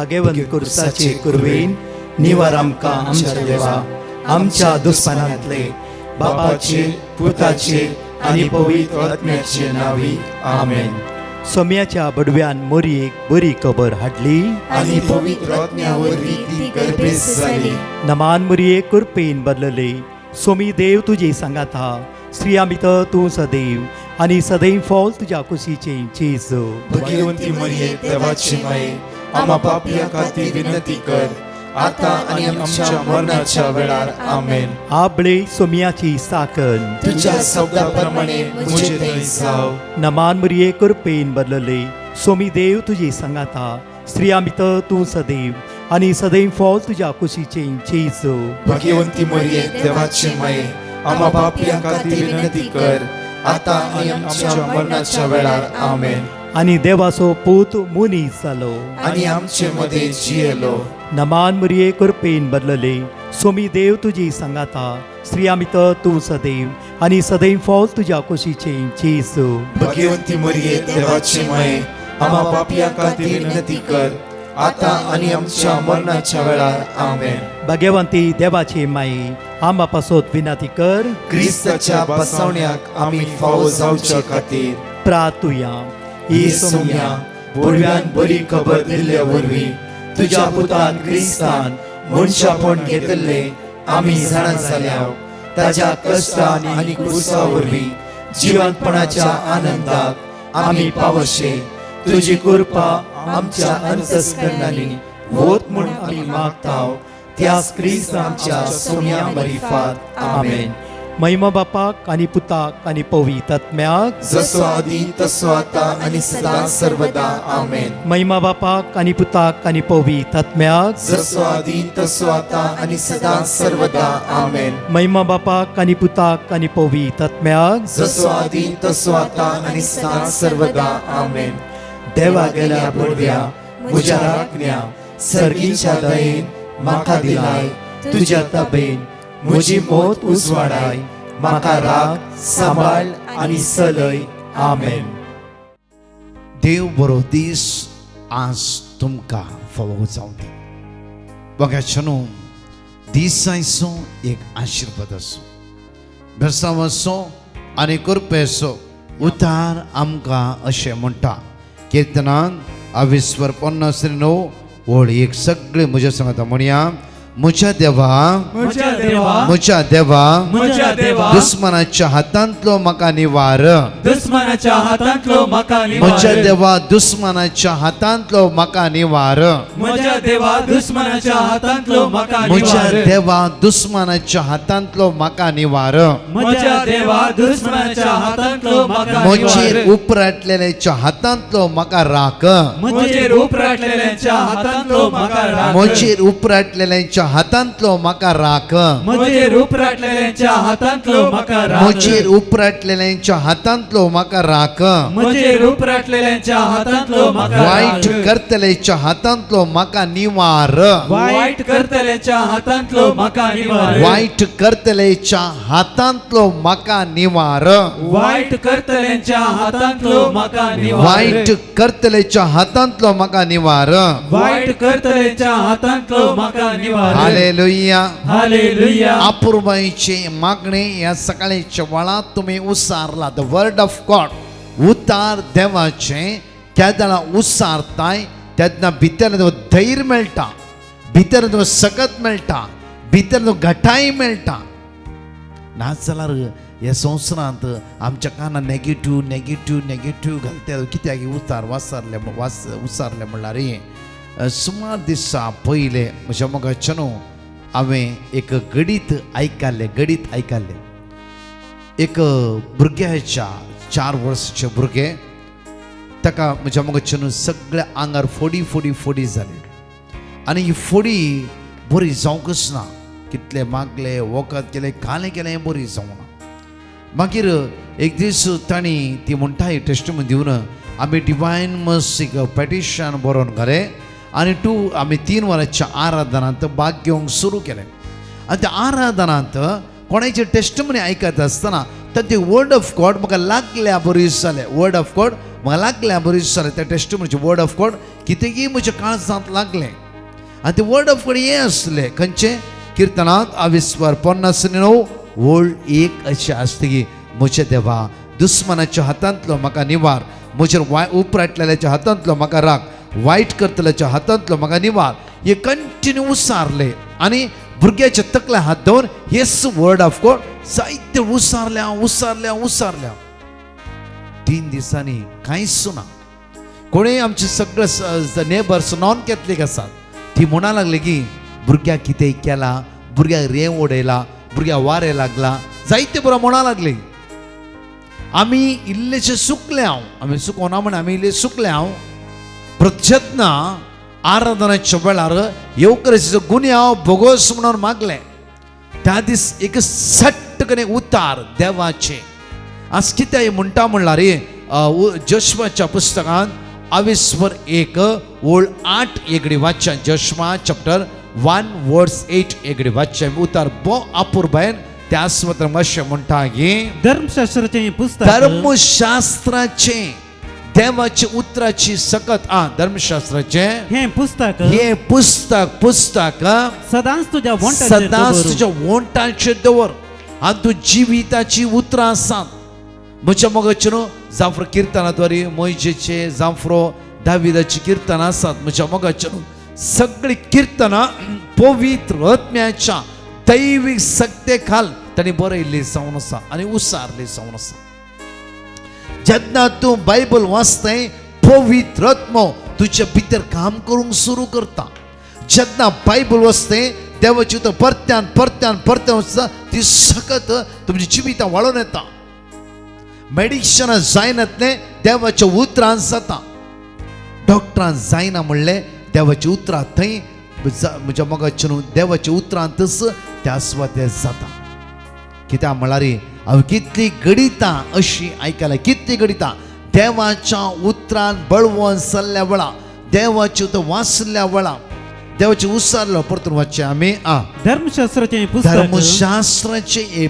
भाग्यवन कुर्साचे कुरवेन निवार आमकां आमच्या देवा आमच्या दुस्मनांतले बापाचे पुताचे आनी पवित्र आत्म्याचे नावी आमेन. सोम्याच्या बडव्यान मोरयेक बरी खबर हाडली आनी पवित्र आत्म्यावरवी ती गर्भेस जाली. नमान मोरयेक कुरपेन बदलले सोमी देव तुजे सांगात हा स्त्रियामित तूं सदैव आनी सदैव फॉल तुज्या कुशीचे जेजू. भगवंती मरिये देवाची माये आम्हा पापियां खातीर विनंती कर आता आनी आमच्या मरणाच्या वेळार आमेन. आबळे सोम्याची साकन तुझ्या शब्दाप्रमाणे मुझे थंय जाव. नमान मोरये कुरपेन बदलले सोमी देव तुजे सांगात हा स्त्रियामित तूं सदैव आनी सदैव फॉल तुज्या कुशीचे जेजू. भगवंती मरिये देवाची माये आम्हा पापियां खातीर विनंती कर आता आनी आमच्या मरणाच्या वेळार आमेन. आनी देवाचो पूत मुनीस जालो. आनी आमचे मध्ये जियेलो. नमान मोरये कुरपेन बदलले सोमी देव तुजी सांगात हा स्त्रियामित तूं सदैव आनी सदैव फॉल तुज्या कुशीचे जेजू. भगवंती मरिये देवाची माये आम्हा पापियां खातीर विनंती कर आता आनी आमच्या मरणाच्या वेळार आमेन. भाग्यवंती देवाचे माये आम्हा पासत विनंती कर क्रिस्ताच्या बसवण्याक आमी फावो जावचे खातीर प्रार्थुया. ही सोम्या बडव्यान बरी खबर दिल्ले वरवीं तुज्या पुतान क्रिस्तान मनशापण घेतले आमी जाणा जाल्याव ताज्या कश्टान आनी क्रुसा वरवीं जिवंतपणाच्या आनंदाक आमी पावशे. तुजी कृपा आमच्या अंतस्करणांनी होत म्हूण आमी मागताव त्याच क्रिस्तांच्या सोम्या मरिफात आमेन. महिमा बापाक आनी पुताक आनी पवित्र आत्म्याक जसो आदी तसो आता आनी सदां सर्वदा आमेन. महिमा बापाक आनी पुताक आनी पवित्र आत्म्याक जसो आदी तसो आता आनी सदां सर्वदा आमेन. महिमा बापाक आनी पुताक आनी पवित्र आत्म्याक जसो आदी तसो आता आनी सदां सर्वदा आमेन. देवा गेल्या बडव्या म्हज्या राखण्या सर्गीच्या दयेन म्हाका दिलाय तुज्या ताबेन म्हजी मोत उजवाडाय म्हाका राख सांबाळ आनी चलय आमेन. देव बरो दीस आज तुमकां फावो जावं दी. बघाचनो दिसायचो एक आशिर्वाद असो बेसांव असो आनी कृपेचो उतार आमकां अशें म्हणटा कीर्तनान 20:50 ओळ एक सगळे म्हज्या सांगता म्हणया म्हज्या देवा म्हज्या देवा म्हज्या देवा म्हज्या देवा दुस्मनाच्या हातांतलो म्हाका निवार. दुस्मनाच्या हातांतलो म्हाका निवार. म्हज्या देवा दुस्मनाच्या हातांतलो म्हाका निवार. म्हज्या देवा दुस्मनाच्या हातांतलो म्हाका म्हज्या निवार. देवा दुस्मनाच्या हातांतलो म्हाका निवार. म्हज्या देवा दुस्मनाच्या हातांतलो म्हाका म्हजेर निवार. उपराटलेल्याच्या हातांतलो म्हाका राख. म्हजेर उपराटलेल्याच्या हातांतलो म्हाका राख. म्हजेर उपराटलेल्याच्या हातांतलो म्हाका राख. म्हजेर उपराटलेल्याच्या हातांतलो म्हाका राख. म्हजेर उपराटलेल्याच्या हातांतलो म्हाका राख. म्हजेर उपराटलेल्याच्या हातांतलो म्हाका वाईट राख. करतलेच्या हातांतलो म्हाका निवार. वाईट करतल्याच्या हातांतलो म्हाका निवार. वाईट करतलेच्या हातांतलो म्हाका निवार. वाईट करतल्यांच्या हातांतलो म्हाका निवार. वाईट करतलेच्या हातांतलो म्हाका निवार. वाईट करतल्यांच्या हातांतलो म्हाका निवार. हालेलुया. हालेलुया. अपूर्वाईचे मागणे या सकाळीच्या वेळात तुम्ही उसारला. द वर्ड ऑफ गॉड उतार देवाचे केदला उसारताय तेदना भितर धैर्य मेळटा, भितर सकत मेळटा, भितर घटाय मेळटा. नाच जाल्यार ह्या संवसारांत आमच्या काना नेगेटिव्ह घालता कित्याक उसारले म्हणल्यार सुमार दिसा पयले म्हज्या मोगाच्यानो हांवें एक गडीत आयकल्लें. एक भुरग्याच्या 4 वर्साचे भुरगें ताका म्हज्या मोगाच्यानो सगळ्या आंगार फोडी जाली आनी ही फोडी बरी जावंकच ना. कितले मागले वखद केले कालें केलें बरी जावना. मागीर एक दीस तांणी ती म्हणटा ही टेस्टमनी दिवन आमी डिवायन मर्सीक पेटिशन बरोवन घाले आनी आमी 3 वरांच्या आराधनांत भाग घेवंक सुरू केलें. आनी त्या आराधनांत कोणाचे टेस्टमनी आयकत आसतना तर ते वर्ड ऑफ गॉड म्हाका लागल्या बरी जालें. वर्ड ऑफ गॉड म्हाका लागल्या बरी दिसतालें त्या टेस्टिमोनीचे वर्ड ऑफ गॉड कितेंय म्हज्या काळजांत लागलें आनी ते वर्ड ऑफ गॉड हें आसलें खंयचें किर्तनांत 52:59 वोळ 1 अशें आसता की म्हज्या देवा दुस्मनाच्या हातांतलो म्हाका निवार म्हजेर उपराटलेल्याच्या हातांतलो म्हाका राग वायट करतल्याच्या हातांतलो म्हाका निवार हे कंटिन्यू उसारले आनी भुरग्याच्या तकल्या हात दवरून हेच वर्ड ऑफ गॉड जायते उसारल्या उसारल्या उसारल्या 3 दिसांनी कांयच ना कोणीय आमचे सगळे नेबर्स नॉन कॅथलीक आसात ती म्हणा लागली की भुरग्याक कितें केला भुरग्याक रेंव उडयला भुरग्याक वारें लागला जायते बरो म्हणा लागले आमी इल्लेशे सुकले आमी सुकोना म्हण आमी इल्ले सुकले प्रत्यत्न आराधनाच्या वेळार येवकरेचो गुन्यांव भोगोस म्हणून मागले त्या दीस एक सट्टकने उतार देवाचे आज कितें म्हणटा म्हणल्यार जोशुआच्या पुस्तकांत 22:1 वोळ 8 एगडी वाचन जोशुआ चॅप्टर 1:8 एगडी वाचन उतार बो अपूर्बायन त्या स्वतंत्र मातशें म्हणटा की धर्मशास्त्राचे पुस्तक धर्मशास्त्राचे देवाचे उतराची सकत धर्मशास्त्राचे हे पुस्तक पुस्तक सदांच तुझ्या वोंटाचेर दवर आनी तूं जिविताची उतरां आसात म्हज्या मोगाचे न्हू जावं किर्तनाद्वारे मोइजेचे जावं दाविदाची किर्तनां आसात म्हज्या मोगाचे न्हू सगळी किर्तनां पवित्र आत्म्याच्या दैवीक सक्ते खाल तांणी बरयल्ली जावन आसा आनी उसारली जावन आसा जेन्ना तूं बायबल वाचताय पवित्र आत्मो तुज्या भितर काम करूंक सुरू करता जेन्ना बायबल वाचताय देवाची उतर परत्यान परत्यान परत्यान वचता ती सकत तुमची जिवितां वाळून येता मेडिसिनां जायनातलें देवाच्या उतरांत जाता डॉक्टरान जायना म्हणलें देवाची उतरां थंय म्हज्या मोगाचे न्हू देवाच्या उतरांतच त्या स्वातें जाता कित्याक म्हळ्यार हांव कितली गणितां अशी आयकल्या कितली गणितां देवाच्या उतरान बळवून चल्ल्या वेळा देवाचे उतर वाचल्या वेळा देवाचे उसारलो परतून वाचचे आमी धर्मशास्त्राचे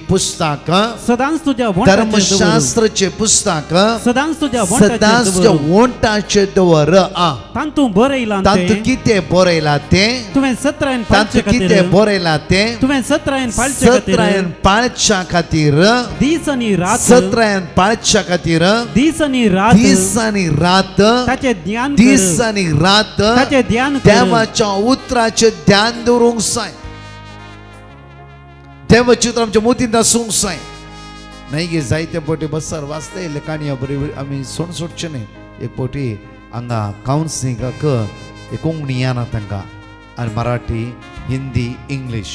पुस्तक सदांच तुझ्या धर्मशास्त्राचे पुस्तक सदांच तुझ्या वोंटाचेर दवर तांतूं बरयलां तांतूं कितें बरयलां तें तुवें 17 तांतूं कितें बरयलां तें तुवें 17 पाळच्या खातीर दीस आनी रात 17 पाळच्या खातीर दीस आनी रात ताचे ध्यान दीस आनी रात ताचे ध्यान देवाच्या उतराचे ध्यान दवरूंक जाय देवाचे उतर आमच्या मोतींत आसूंक जाय नाही गे जायते पोटी बसार वाचता इल्ले काणयो बरी आमी सोडचे न्ही एक पोटी हांगा कावन्सिलिंगाक एक कोंकणी येना तांकां आनी मराठी हिंदी इंग्लीश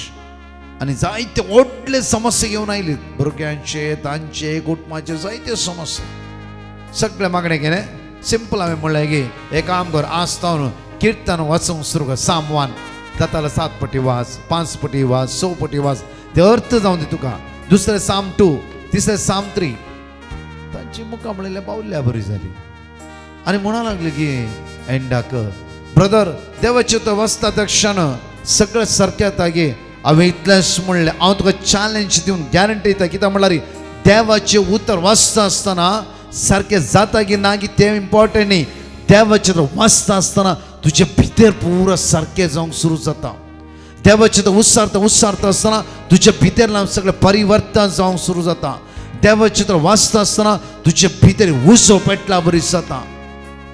आनी जायते व्हडले समस्या घेवन आयले भुरग्यांचे तांचे कुटुंबाचे जायते समस्या सगळे मागणे केले सिंपल हांवें म्हणलें की एक काम कर आसता किर्तन वाचूंक सुरू कर साम 1 जातालो 7 पटी वाच 5 पटी वाच 6 पटी वाच ते अर्थ जावन दी तुका दुसरे साम 2 तिसरे साम 3 तांची मुखां म्हणलें पावल्या बरी जाली आनी म्हणूंक लागली की एंडाक ब्रदर देवाचे तो वाचता त्या क्षण सगळें सारकें जाता गे हांवें इतलेंच म्हणलें हांव तुका चॅलेंज दिवन गॅरंटी दिता कित्याक म्हळ्यार देवाचें उतर वाचता आसतना सारकें जाता की ना की तें इम्पॉर्टंट न्ही देवाचें वाचता आसतना तुजे भितर पुरो सारकें जावंक सुरू जाता देवाचें उसारता आसतना तुजे भितर सगळें परिवर्तन जावंक सुरू जाता देवाचें वाचता आसतना तुजे भितर उजो पेटला बरी जाता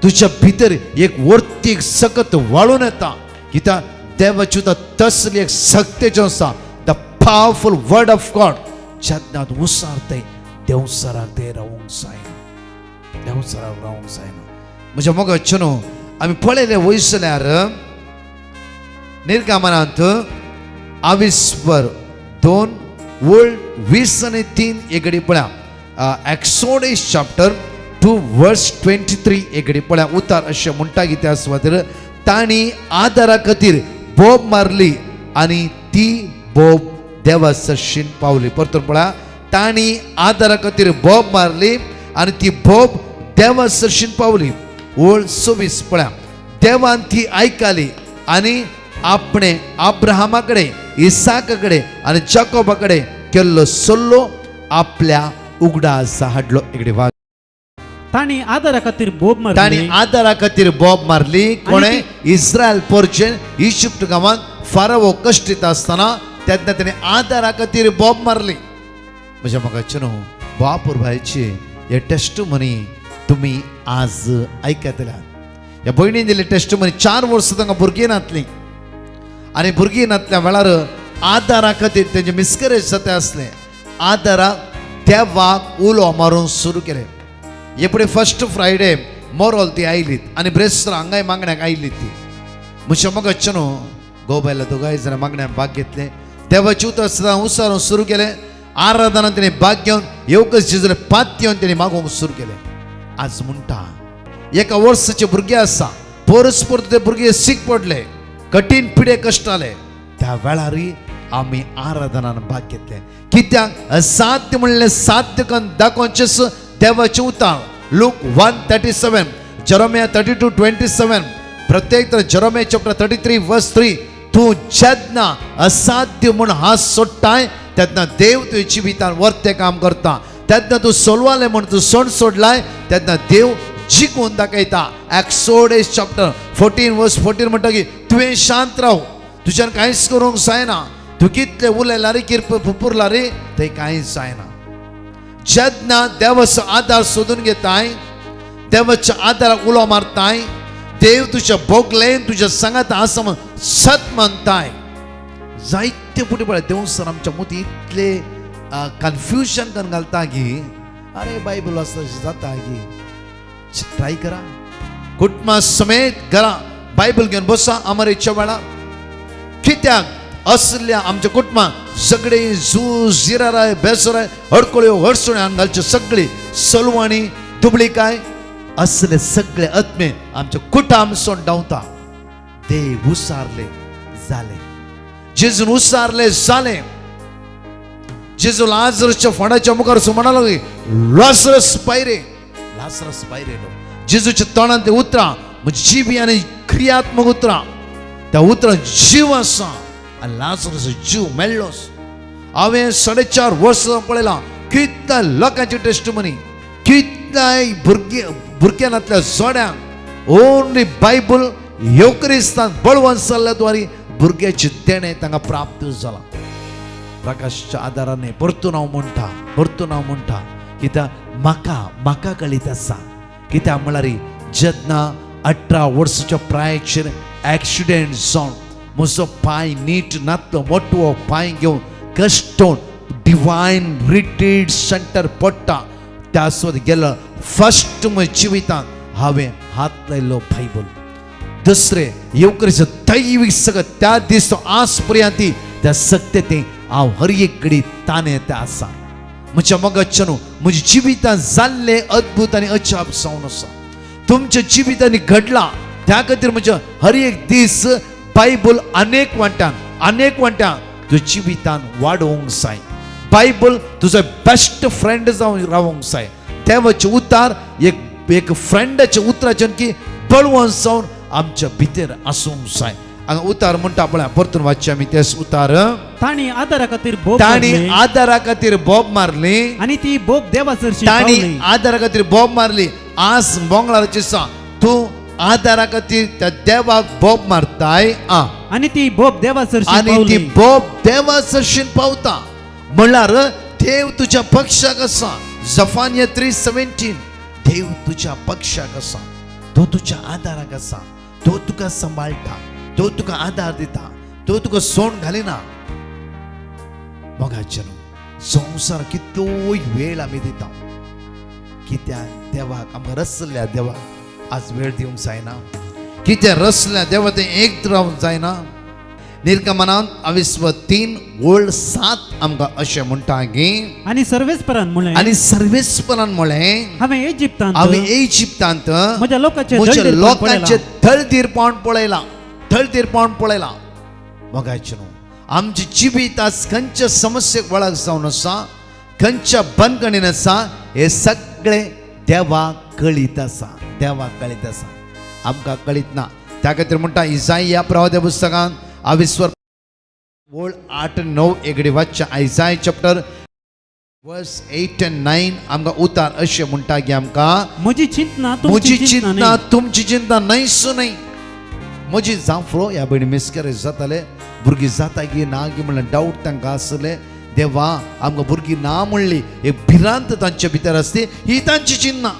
तुज्या भितर एक वर्तीक सकत वाळून येता कित्याक देवाचें तसली एक सक्ती जो आसा the powerful word of God जेन्ना उसारताय देवसराक ते रावूंक जायना देवसराक रावूंक जायना म्हज्या मोगाचे न्हू आमी पळयलें वयसल्यार निर्गमनांत 22:2 वोळ 20 आनी 3 एगडी पळया एक्सोडस चॅप्टर 2:23 एगडी पळया उतार अशें म्हणटा की त्या सुवातेर तांणी आदारा खातीर बोब मारली आनी ती बोब देवा सरशीन पावली परतून पळया तांणी आदारा खातीर बोब मारली आनी ती बोब देवा सरशीन पावली ओळ 26 पळया देवान ती आयकली आनी आपणे अब्राहमा कडेन इसाका कडेन आनी जाकोबा कडेन केल्लो सल्लो आपल्या उगडा आसा हाडलो एकडे वाग ताणी आदारा खातीर बोब ताणी मारली आदारा खातीर बोब मारली. कोणे? इस्रायल पोरचे इजिप्त गांवांत फारावो कश्टीत आसतना तेन्ना ताणें आदारा खातीर बोब मारली. म्हज्या मोगाचेनो बापूरबायची हे टेस्ट मनी तुमी आज आयकतल्या. ह्या भयणीन दिली टेस्ट मनी 4 वर्सां तांकां भुरगीं नातलीं आनी भुरगीं नातल्या वेळार आदारा खातीर तेजे मिसकरेज जाता आसलें. आदाराक देवाक उलो मारूंक सुरू केलें. हे फुडें फर्स्ट फ्रायडे मोरोल ती आयलीत आनी ब्रेस्तर हांगाय मागण्याक आयली ती. म्हज्या मोगाचेनो गोबायला दोगांय जाणां मागण्याक भाग घेतले. देवाची उतर सदां उसारूंक सुरू केलें. आराधना तेणे भाग घेवन येवकच जिजले पात घेवन तेणे मागोवंक सुरू केलें. आज म्हणटा एका वर्साचे भुरगे आसा परस्पर ते भुरगे सीक पडले कठीण पिडे कश्ट आले त्या वेळारय आमी आराधनान भाग घेतले. कित्याक असाध्य म्हणलें साध्य करून दाखोवचेच देवाचे उतर. लूक 1:37, जेरेमिया 32:27, प्रत्येक तर जेरेमिया चॅप्टर 33:3. तूं जेन्ना असाध्य म्हूण हात सोडटाय तेन्ना देव तुवें जिवितान वर्ते काम करता. तेन्ना तूं सोलवालें म्हूण तूं सण सोडलाय तेन्ना देव जिखून दाखयता. एक्सोडस चॅप्टर 14:14 म्हणटा की तुवें शांत राव, तुज्यान कांयच करूंक जायना. तूं कितले उलयला रे फुपुरला रे थंय कांयच जायना. जेन्ना देवाचो आदार सोदून घेताय, देवाच्या आदाराक उलो मारताय, देव तुज्या बोगलेन तुज्या सांगात आसा म्हण सत मानताय. जायते फुटी पळय देव सर आमच्या मदीं इतले कन्फ्युजन करून घालता की अरे बायबल वाचता जाता की ट्राय करा. कुटुंबा समेत घरा बायबल घेवन बसा अमरेच्या वेळा. कित्याक असल्या आमच्या कुटुंबात सगळे झूज जिराराय बेसराय हडकोळ्यो हडसुण्या घालच्यो सगळी सलवाणी दुबळीकाय असले सगळे आत्मे आमच्या कुटाम सोड डावता. देव उसारले जाले, जेजून उसारले जाले. जेजू लाजरसच्या फणाच्या मुखार म्हणालो की लाजरस पायरे, लाजरस पायरे. जेजूच्या तोंडान ते उतरा म्हणजे जिवी आनी क्रियात्मक उतरा. त्या उतरां जीव आसा आनी लाजरस जीव मेळ्ळोस. हांवें 4.5 वर्सां पळयलां कितल्या लोकांची टेस्टमनी, कितल्याय भुरग्यांतल्या जोड्यांक ओन्ली बायबल येवक्रिस्तान बळवंत जाल्ल्या द्वारे भुरग्याचे देणे तांकां प्राप्त जाला. प्रकाशच्या आदाराने परतून हांव म्हणटा कित्याक म्हाका कळीत आसा. कित्याक म्हळ्यार जेन्ना 18 वर्साच्या प्रायाचेर एक्सिडेंट जावन म्हजो पांय नीट नातलो, मोटवो पांय घेवन कश्टोन डिवायन रिट्रीट सेंटर पडटा त्या सोद गेलो. फर्स्ट म्हज्या जिवितांत हांवें हात लायलो बायबल. दुसरें येवकरीचो दैवीक सगळं त्या दीस आज पर्यंत त्या सत्यतें हांव हर एक घडी ताणे ते आसा. म्हज्या मोगाचेनो म्हज्या जिवितांत जाल्ले अद्भुत आनी अजाप जावन आसा. तुमच्या जिवितांनी घडला त्या खातीर म्हज्या हर एक दीस बायबल अनेक वांट्यान तुज्या जिवितांत वाडोवंक जाय. बायबल तुजो बेस्ट फ्रेंड जावन रावंक जाय. देवाचे उतार एक फ्रेंडाच्या उतराच्यान की बळवंत जावन आमच्या भितर आसूंक जाय. हांगा उतार म्हणटा पळय परतून वाचचे आमी तेच उतार. ताणी आदारा खातीर बोब ताणी मारली आदारा खातीर बोब मारली आनी ती बोब देवाचरशी ताणी पावली. आदारा खातीर बोब मारली. आज मंगळाराचे दिसा तूं आदारा खातीर त्या देवाक बोब मारताय आनी ती बोब देवाचरशी आनी ती पावली. बोब देवाचरशीन पावता. म्हणल्यार देव तुज्या पक्षाक आसा. जफानिया 3:17 देव तुज्या पक्षाक आसा. तो तुज्या आदाराक आसा. तो तुका सांबाळटा, तो तुका आदार दिता, तो तुका सोंड घालिना. मोगाचेनो संवसार कितलोय वेळ आमी दिता कित्याक देवाक आमकां रसल्या देवाक आज वेळ दिवंक जायना. कित्याक रसल्या देवा तें एक रावंक जायना. निर्गमनांत 23:7 आमकां अशें म्हणटा की आनी सर्वेस्परान म्हळें आनी सर्वेस्परान म्हळें हांवें इजिप्तांत म्हज्या लोकांचे थळदीरपण पळयलां. मोगाचेनो आमचे जिवीत आज खंयच्या समस्येक वळख जावन आसा, खंयच्या बंदखणीन आसा, हे सगळे देवाक कळीत आसा. आमकां कळीत ना. त्या खातीर म्हणटा इसाइया प्रवाद्या पुस्तकांत 8:9 एक वाचच्या. आयसाय चॅप्टर वर्स 8 and 9 आमकां उतार अशें म्हणटा की आमकां म्हजी चिंतना म्हजी तुमची चिंता चिंतना तुमची चिंता न्हयसू न्हय. म्हजी जांफळो ह्या भयणी मिसकॅरेज जाताले, भुरगीं जाता की ना की म्हणल्यार डावट तांकां आसले. देवा आमकां भुरगीं ना म्हणली, एक भिरांत तांचे भितर आसली, ही तांची चिंता.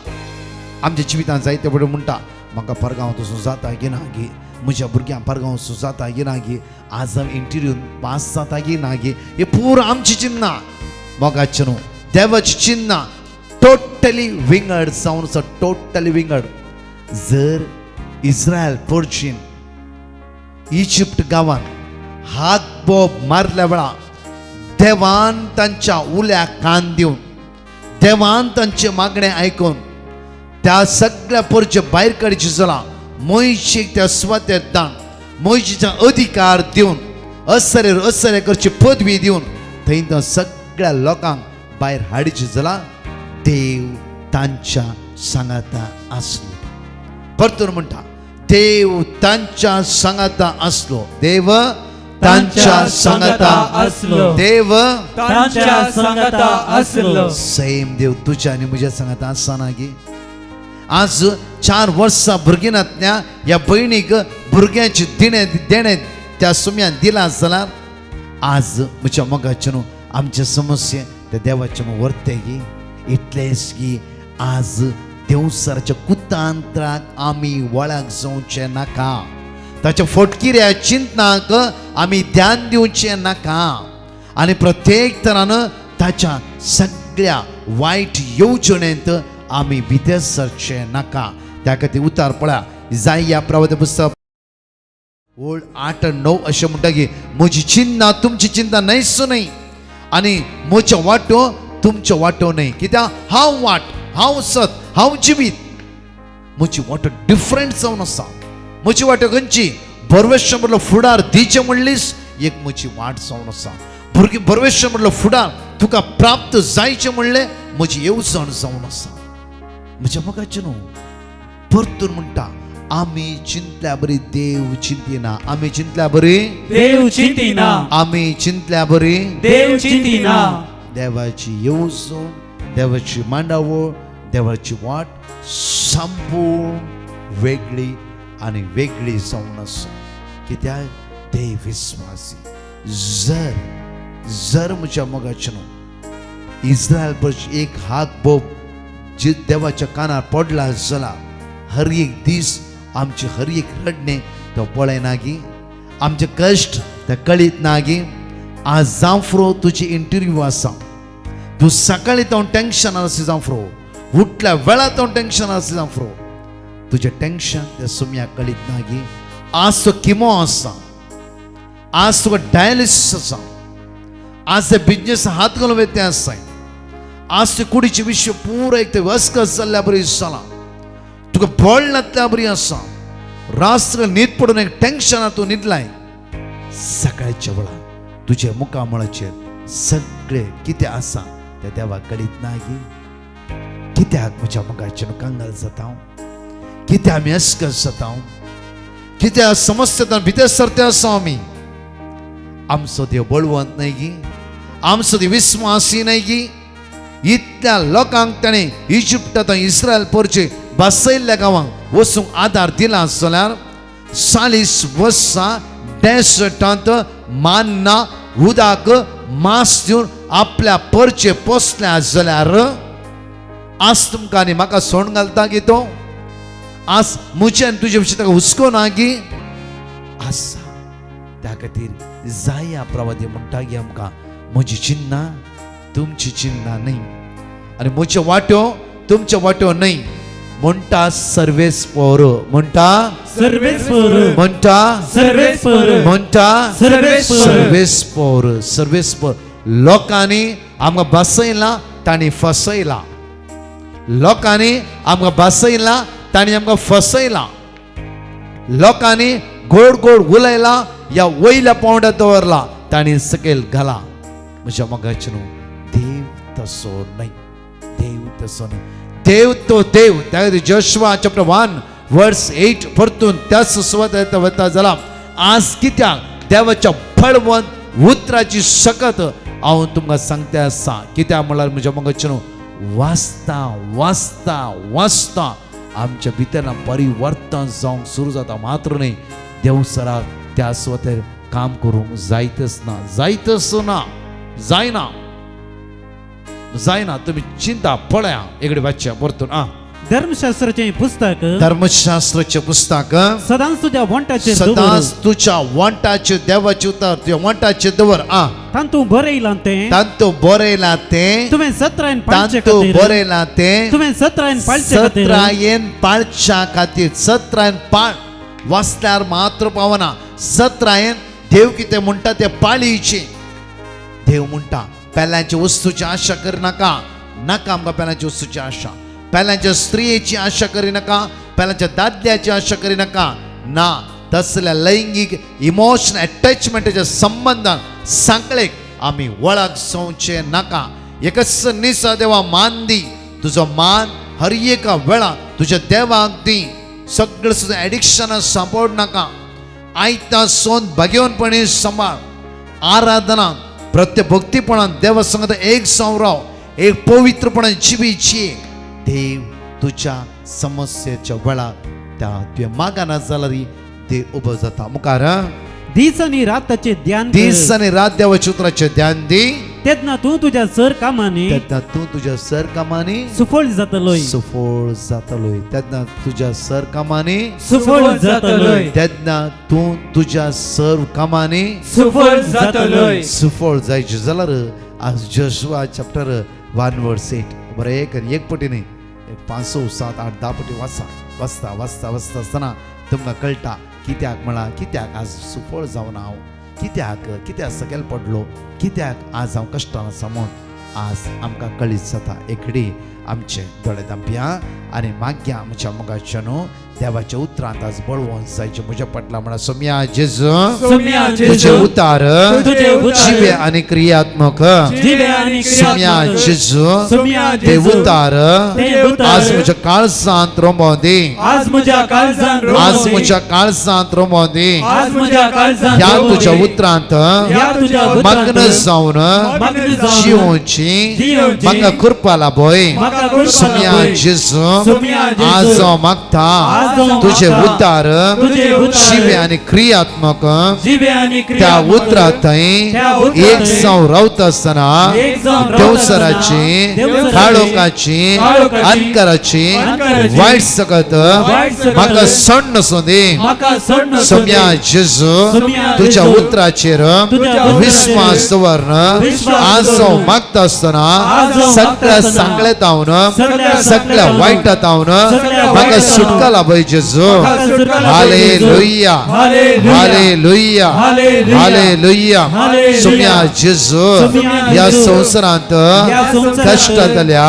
आमच्या जिवितांत जायते बडे म्हणटा म्हाका परगांव वचूं जाता की ना गी, म्हज्या भुरग्यांक परगांव वचूं जाता की ना गी, आज हांव इंटरव्यून पास जाता की ना गी. हे पूर आमची चिंता. मोगाचे न्हू, देवाची चिंता टोटली विंगड जावन आसा, टोटली विंगड. जर इस्रायल पोरचीन इजिप्त गांवांत हात बोब मारल्या वेळा देवान तांच्या उल्याक कान दिवन, देवान तांचे मागणें आयकून त्या सगळ्या पोरचे भायर काडचे जाला. मोयशेक त्या स्वात्यात दान, मोयशेचा अधिकार दिवन, असरे करची पदवी दिवन थंय त्या सगळ्या लोकांक भायर हाडचे जाला. देव तांच्या सांगाता आसलो. परतून म्हणटा देव तांच्या सांगाता आसलो. देव तांच्या सांगाता आसलो. देव तांच्या सांगाता आसलो. सैम देव तुझ्या आणि म्हज्या सांगाता आसना गे. आज 4 वर्सां भुरगिनांतल्या ह्या भयणीक भुरग्यांचे देणे त्या सुम्यान दिला जाल्यार आज म्हज्या मोगाचे न्हू आमचे समस्ये त्या देवाचे वर्ते गी. इतलेच की आज देवसराच्या कुतांत्राक आमी वळख जावचे नाका, ताच्या फटकिऱ्या चिंतनाक आमी ध्यान दिवचे नाका, आनी प्रत्येक तरान ताच्या सगळ्या वायट येवजणेंत आमी भितर सरचे नाका. त्या खातीर उतार पळया इसाया प्रवक्त्या पुस्तक 8 and 9 अशें म्हणटा की म्हजी चिंता तुमची चिंता न्हयसू न्हय, आनी म्हजो वांटो तुमचो वांटो न्हय. कित्याक हांव वाट, हांव सत, हांव जिवीत. म्हजी वांटो डिफरंट जावन आसा. म्हजी वांटो खंयची? परमेश्वर म्हणलो फुडार दिचे म्हणलीस एक म्हजी वाट जावन आसा. भुरगीं परमेश्वर म्हणलो फुडार तुका प्राप्त जायचे म्हणले म्हजी येवजण जावन आसा. म्हज्या मोगाचे न्हू परतून म्हणटा आमी चिंतल्या बरी देव चिंतिना. आमी चिंतल्या बरी देव चिंतिना. आमी चिंतल्या बरी देव चिंतिना. देवाची येवजण, देवाची मांडावळ, देवाची वाट संपूर्ण वेगळी आणि वेगळी जावन आसा. कित्याक देव विस्वासी. जर म्हज्या मोगाचे न्हू इस्रायल पर एक हात बोब जे देवाच्या कानार पडला जाल्यार हर एक दीस आमचे हर एक रडणे तो पळयना गी, आमचे कश्ट ते कळीत ना गी. आज जांफरो तुजी इंटरव्यू आसा, तूं सकाळी तो टेन्शन आसा जांफरो, उठल्या वेळा तो टेन्शन आसा जांफरो, तुजें टेन्शन त्या सुम्याक कळीत ना गी. आज तो किमो आसा, आज तुका डायलिसीस आसा, आज ते बिजनेस हात घालून वेते आसाय, आज ते कुडीचे विश्व पुरो एक ते वस्कस जाल्ल्या बरी जाला, तुका बळ नातल्या बरी आसा, रास्त न्हीद पडून एक टेन्शनां तूं न्हिदलाय. सकाळच्या वेळा तुजे मुखामळाचेर सगळे कितें आसा ते देवाक कळीत ना गी. कित्याक म्हज्या मोगाचेर कांगाल जाता, कित्याक आमी अस्कस जाता, कित्याक समस्येंत भितर सरते आसा आमी. आमचो देव बळवंत न्हय गी, आमचो देव विस्वासी न्हय गी. इतल्या लोकांक ताणें इजिप्टांत इस्रायल परचे बसयल्ल्या गांवांक वचूंक आदार दिला जाल्यार 40 वर्सां डेसर्टांत मान्ना उदक मास दिवन आपल्या परचे पोसल्या जाल्यार आज तुमकां आनी म्हाका सोण घालता गी तो. आज म्हजे आनी तुजे विशीं ताका हुस्को ना गी आसा. त्या खातीर इसाया प्रवादी म्हणटा गी आमकां म्हजी चिंता तुमची चिंता न्हय, आनी म्हज्यो वाट्यो तुमच्यो वाट्यो न्हय. म्हणटा सर्वेस्पर, म्हणटा सर्वेस्पर, म्हणटा सर्वेस्पर, म्हणटा सर्वेस्पर. सर्वेस्पर. लोकांनी आमकां बसयला तांणी फसयला, लोकांनी आमकां बसयला तांणी आमकां फसयला, लोकांनी गोड गोड उलयला या वयल्या पावंड्यार दवरला तांणी सकयल घाला. म्हज्या मोगाचे न्हू देव तसो न्हय, देव तसो न्हय. देव तो देव. त्या जोशुआ चॅप्टर 1 वर्स 8 परतून त्याच सुवात वता जाल्यार आज कित्याक देवाच्या फळवंत उतराची सकत हांव तुमकां सांगता आसा कित्याक म्हळ्यार म्हज्या मगजच्यान वाचता वाचता वाचता आमच्या भितर परिवर्तन जावंक सुरू जाता मात्र न्ही देव सराक त्या सुवातेर काम करूंक जायतच ना जायना तुम्ही चिंता पळया इकडे वाचच्या परतून धर्मशास्त्राचे पुस्तक धर्मशास्त्राचे पुस्तक सदांच तुझ्या वंटाचे सदांच तुझ्या वंटाचे देवाचे उतर तुझ्या वंटाचे दवर तांतू बरयला ते तांतू बरयला ते तुवें 17 पाळचे तांतू खातीर बरयला ते तुवें 17 पाळचे खातीर 17 पाळच्या खातीर 17 पाळ वाचल्यार मात्र पावना 17 देव कितें म्हणटा ते पाळीचे देव म्हणटा पेल्यांच्या वस्तूची आशा करनाका आमकां पेल्यांच्या वस्तूची आशा पेल्यांच्या स्त्रियेची आशा करिनाका पेल्यांच्या दादल्याची आशा करिनाका ना तसल्या लैंगिक इमोशनल अटॅचमेंटाच्या संबंधान सांकळेक आमी वळख सोंवचे नाका एकच निसा देवा मान दी तुजो मान हर एका वेळा तुज्या देवाक दी सगळं सुद्दां एडिक्शनां सांपड नाका आयता सोन भाग्यवनपणी सांबाळ आराधना प्रत्येक भक्तीपणान देवा संगत एक संवराव एक पवित्रपणान जिवीची देव तुझ्या समस्येच्या वेळार त्या तुवें मागना जाल्यार देव उबो जाता मुखार दीस आनी राताचे ध्यान दीस आनी रात देवाच्या उतराचें ध्यान दी तेन्ना तूं तुज्या सर कामांनी तेन्ना तूं तुज्या सर कामांनी सुफळ जातलोय तेन्ना तुज्या सर कामांनी सुफळ जातलोय तेन्ना तूं तुज्या सर कामांनी सुफळ जातलोय सुफळ जायचे जाल्यार आज जोशुआ चॅप्टर 1 वर्स 8 बरें एक पटी न्ही 5 7 8 10 पटी वाचता आसतना तुमकां कळटा कित्याक म्हळ्यार कित्याक आज सुफळ जावन हांव कित्याक सकयल पडलो कित्याक आज हांव कश्टान आसा म्हूण आज आमकां कळीत जाता एकडी आमचे दोळे धांपया आनी मागया आमच्या मोगाच्या न्हू देवाच्या उतरांत आज बळवून जायचे म्हज्या पटला म्हणा सोम्या जेजू तुझे उतार जिवे आनी क्रियात्मक सोम्या जेजू ते उतार आज म्हज्या काळजांत रोमोदी आज म्हज्या काळजांत रोमोदी आज म्हज्या काळजांत ह्या तुझ्या उतरांत मग्न जावन जिवोवची म्हाका कृपा लाभोय सोम्या जेजू आज हांव मागता तुझे उतार जिवे आनी क्रियात्मक त्या उतरांत एक जावन रावता आसतना देवसराची काळोखाची अंधकाराची वायट सकत म्हाका सण नसोदी सोम्या जेजू तुझ्या उतराचेर विश्वास दवरन आज हांव मागता आसतना सगळ्या सांगल्यात हांव सगळ्या वायटात हांव म्हाका सुटका लाभय जेजू हालेलुया हालेलुया हालेलुया सोम्या जेजू ह्या संवसारांत कश्टांतल्या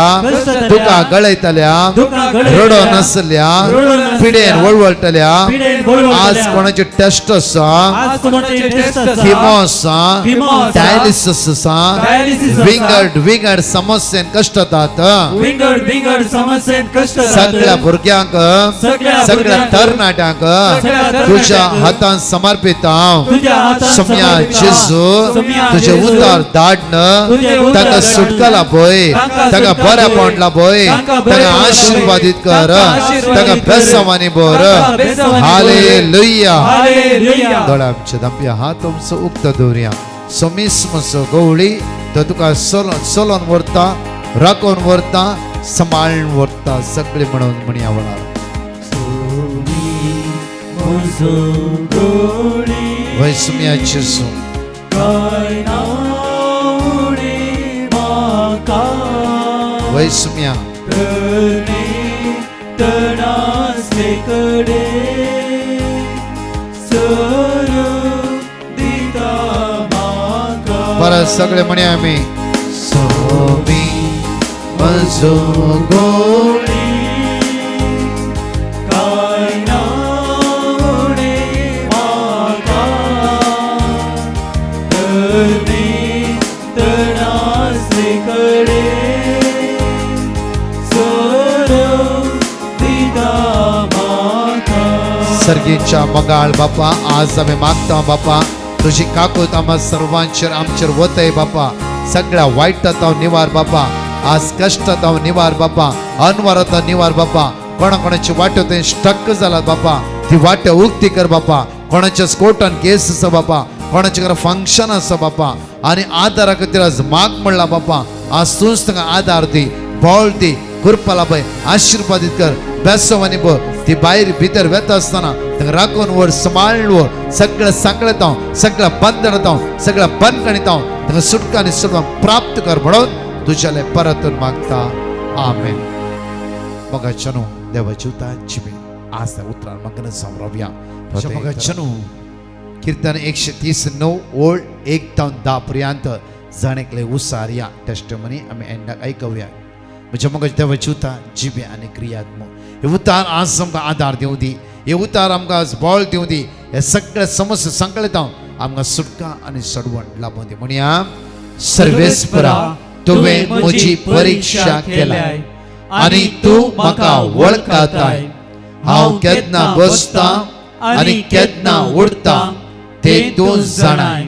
दुखां गळयतल्या रडो नासल्या पिडेन वळवळटल्या आज कोणाचे टेस्ट आसा किमो आसा डायलिसीस आसा विंगड समस्येन कश्ट जातात सगळ्या भुरग्यांक सगळ्या तरणाट्यांक तुझ्या हातांत समर्पित हांव सोम्या जेजू तुझे उतार धाडन ताका सुटका लाभय ताका बरेपण लाभय ताका आशीर्वादीत कर ताका बेसवानी भर हालेलुया दोळ्या आमचे धांपया हात आमचो उक्त दवरया सोमिस्मसो गवळी तो तुका चलोन व्हरता राखून व्हरता सांबाळून व्हरता सगळे म्हणून म्हणया वळार वय सोम्या जेजू वय सोम्या बरं सगळे म्हणया आमी सोमी म्हजो गोळी सर्गीच्या मगाळ बापा आज आम्ही मागता बापा तुझी काकूत आम्हा सर्वांचेर आमचेर वतय बापा सगळ्या वाईटात हांव निवार बाबा, आज कष्टात हांव निवार बाबा, अनवरात निवार बाबा, कोणाची वाट्यो थंय स्टक जालात बाबा, ती वाट्यो उक्ती कर बाबा, कोणाच्या कोर्टान केस आसा बाबा, कोणाच्या घरा फंक्शन आसा बाबा, आनी आदारा खातीर आज माग म्हणला बाबा, आज तूंच तांकां आदार दी, बोळ दी, कृपा पळय, आशिर्वादीत कर, बेसवानी पळय, ती भायर भितर वेता आसतना तांकां राखून व्हर, सांबाळून व्हर, सगळें सांकळेत हांव, सगळ्या बंधनांत हांव, सगळ्या बंदखणीत हांव तांकां सुटका आनी सुटका प्राप्त कर म्हणून तुज्याले परतून मागता. आमेन. मोगाच्या न्हू देवाची उतारची बी आज त्या उतरार म्हाका सांबाळुया. मोगाच्या न्हू कीर्तन 139 ओळ 1 ते 10 पर्यंत जाणेकले उसार या टेस्टमनी आमी एंडाक ऐकूया. म्हणजे मग देवाची उतार जिबे आनी क्रियात्म हे उतार आज आमकां आदार दिवं दी, हे उतार आमकां आज बळ दिवं दी, हे सगळे समस्या संकळीत हांव आमकां सुटका आनी सडवण लाभूं दी. म्हणया सर्वेस्परा तुवें म्हजी परीक्षा केल्याय आनी तूं म्हाका वळखताय. हांव केन्ना बसता आनी केन्ना उडता तें तूं जाणाय.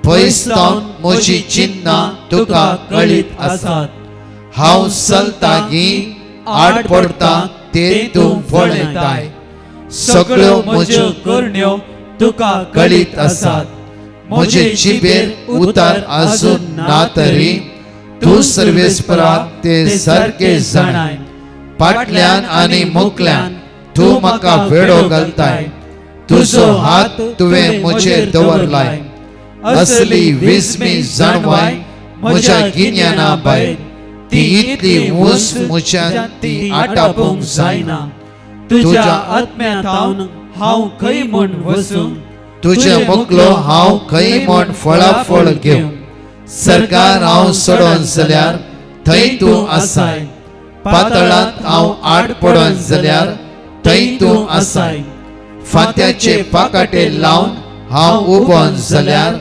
पयसतावन म्हजी चिन्नां तुका कळीत आसात. हांव चलता गी आड पडता तें तूं पळयताय. सगळ्यो म्हज्यो करण्यो तुका कळीत आसात. म्हजे जिबेर उतार आजून ना तरी तूं सर्वेस्परा ते सारके जाणाय. फाटल्यान आनी मुखल्यान तूं म्हाका वेडो घालताय. तुजो हात तुवें म्हजेर दवरलाय. असली विस्मी जाणवाय म्हज्या गिन्याना भायर. ती इतली उंच म्हज्यान ती आटापूंक जायना. तुज्या आत्म्यांत हांव खंय म्हूण वसूं. तुजे मुखलो हांव खंय म्हूण फळाफळ घेवं. सरकार हांव सोडोन जाल्यार थंय तूं आसाय. पातळांत हांव आड पडोन जाल्यार थंय तूं आसाय. फांत्याचे पाकाटे लावन हांव उबोन जाल्यार,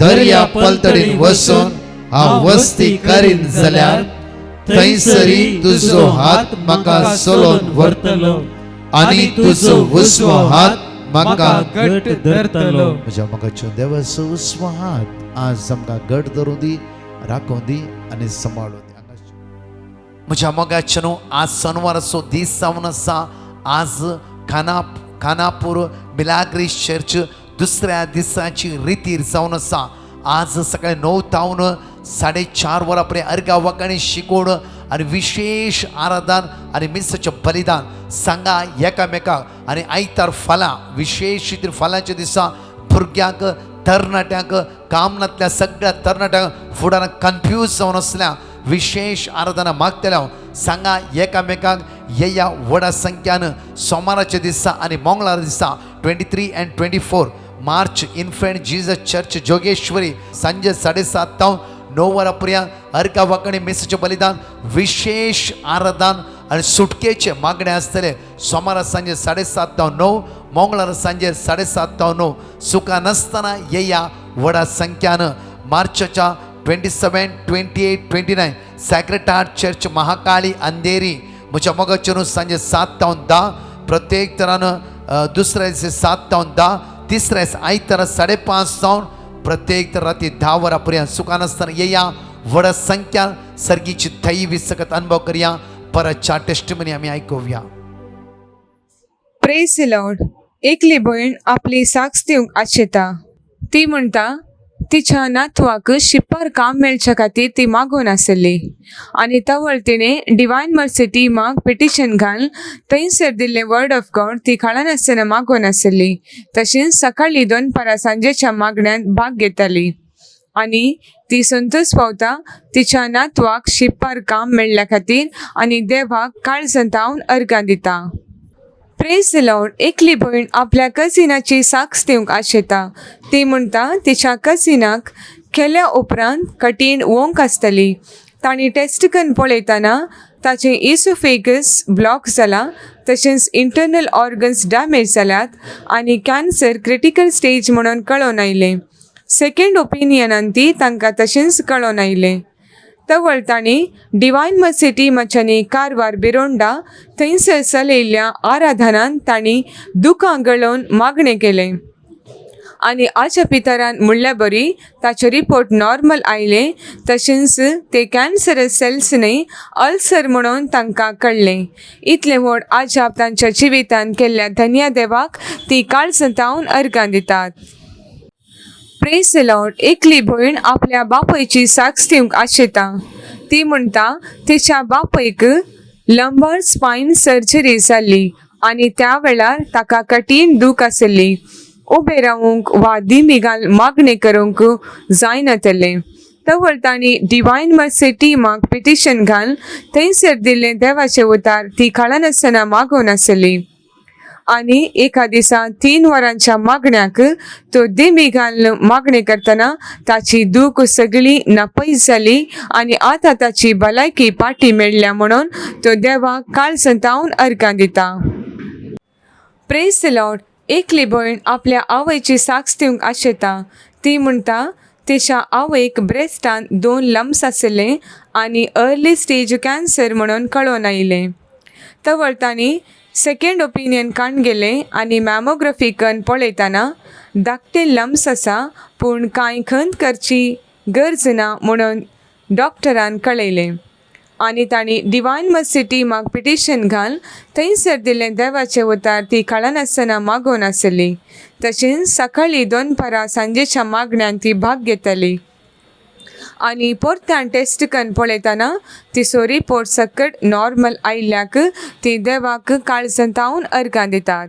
दर्या पलतडीन वसून हांव वस्ती करीन जाल्यार, थंयसरी तुजो हात म्हाका सोलोन व्हरतलो आनी तुजो उजवो हात म्हाका घट धरतलो. म्हज्या मोगाचो देवाचो उजवो हात आज आमकां घट धरूं दी, राखूं दी आनी सांबाळूं दी. म्हज्या मोगाचो न्हू आज शनिवाराचो दीस जावन आसा. आज खानापूर मिलाग्री चर्च दुसऱ्या दिसाची रितीर जावन आसा. आज सकाळी 9 तावन 4:30 वरां पर्यंत अर्घा वांकणी शिकोवण आनी विशेष आराधन आनी मिसाचें बलिदान सांगा एकामेकाक. आनी आयतार फाल्यां विशेष रितीन फाल्यांच्या दिसा भुरग्यांक, तरणाट्यांक, कामनांतल्या सगळ्या तरणाट्यांक फुडाराक कन्फ्यूज जावन आसल्या विशेष आराधना मागतले हांव. सांगा एकामेकाक येया व्हडा संख्यान सोमाराच्या दिसा आनी मंगळार दिसा 23 and 24 March infant Jesus church Jogeshwari सांजे 7:30 तावन 9 वरां पर्यंत अर्घा वांकणी मिसाचें बलिदान, विशेष आराधन आनी सुटकेचे मागणे आसतले. सोमारा सांजे 7:30 तावन 9, मंगळार सांजे 7:30 तावन 9. सुका नासतना येया व्हडा संख्यान. मार्चाच्या 27, 28, 29 sacred heart church Mahakali Andheri. म्हज्या मोगाचेर सांजे 7 तावन 10. प्रत्येक तरान दुसऱ्या दिसा 7 तावन 10. तिसऱ्या दिसा आयतारा 5:30 तावन प्रत्येक तर राती 10 वरां पर्यंत सुका नासतना येया व्हडा संख्यान सर्गीची थई विसकत अनुभव करया. परतच्या टेस्टिमनी आमी आयकुया. Praise the Lord. एकली भयण आपली साक्ष दिवंक आशेता. ती म्हणटा तिच्या नातवाक शिप्पार काम मेळच्या खातीर ती मागून आसली आनी तावळ तिणें डिवायन मर्सी टिमाक पिटिशन घाल थंयसर दिल्लें वर्ड ऑफ गॉड ती खाळानासतना मागून आसली. तशेंच सकाळीं 2 पारां सांजेच्या मागण्यांत भाग घेताली आनी ती संतोश पावता तिच्या नातवाक शिप्पार काम मेळ्ळ्या खातीर आनी देवाक काळजंतावन अर्घां दिता. Praise the Lord. एकली भयण आपल्या कजिनाची साक्ष दिवंक आशेता. ती म्हणटा तिच्या कजिनाक केल्या उपरांत कठीण वोंक आसतली. तांणी टेस्ट करून पळयतना ताचें इसोफेगस ब्लॉक जाला, तशेंच इंटरनल ऑर्गन्स डॅमेज जाल्यात आनी कॅन्सर क्रिटिकल स्टेज म्हणून कळोन आयलें. सेकंड ओपिनियनान ती तांकां तशेंच कळोन आयलें. तवळ तांणी डिवायन मर्सी टिमाच्यांनी कारवार बिरोंडा थंयसर चलयल्ल्या आराधनांत तांणी दुकां गळोवन मागणें केलें. आनी आज्या पितरान म्हणल्या बरी ताचे रिपोर्ट नॉर्मल आयले, तशेंच ते कॅन्सरस सेल्स न्ही अल्सर म्हणून तांकां कळ्ळें. इतले व्हड आजाप तांच्या जिवितान केल्ल्या धन्या देवाक ती काळजतावन अर्गां दितात. Praise the Lord. एकली भयण आपल्या बापयची साक्ष दिवंक आशेता. ती म्हणटा तिच्या बापयक लंबर स्पायन सर्जरी जाल्ली आनी त्या वेळार ताका कठीण दूख आसली. उबे रावूंक वा दिमी घाल मागणी करूंक जायनातलें. तवळ तांणी डिवायन मर्सी टिमाक पिटिशन घाल थंयसर दिल्लें देवाचें उतार ती कळनासतना मागून आसली. आनी एका दिसा 3 वरांच्या मागण्याक तो दिमी घाल मागणी करतना ताची दूख सगळी नापयस जाली आनी आतां ताची भलायकी पाटी मेळ्ळ्या म्हणून तो देवाक काळजतावन अर्गां दिता. Praise the Lord. एकली भयण आपल्या आवयची साक्ष दिवंक आशेता. ती म्हणटा तिच्या आवयक ब्रेस्टान 2 लम्स आसले आनी अर्ली स्टेज कॅन्सर म्हणून कळोन आयलें. तवळ तांणी सेकंड ओपिनियन काण गेले आनी मॅमोग्राफी करून पळयतना धाकटे लम्स आसा पूण कांय खंत करची गरज ना म्हणून डॉक्टरान कळयलें. आनी तांणी डिवायन मर्सी टिमाक पिटिशन घाल थंयसर दिल्लें देवाचें उतार ती कळनासतना मागून आसली. तशेंच सकाळीं 2 परां सांजेच्या मागण्यांत ती भाग घेतली. आनी परत्यान टेस्ट करून पळयतना तिचो रिपोर्ट सकट नॉर्मल आयिल्ल्याक ती देवाक काळजतावन अर्गां दितात.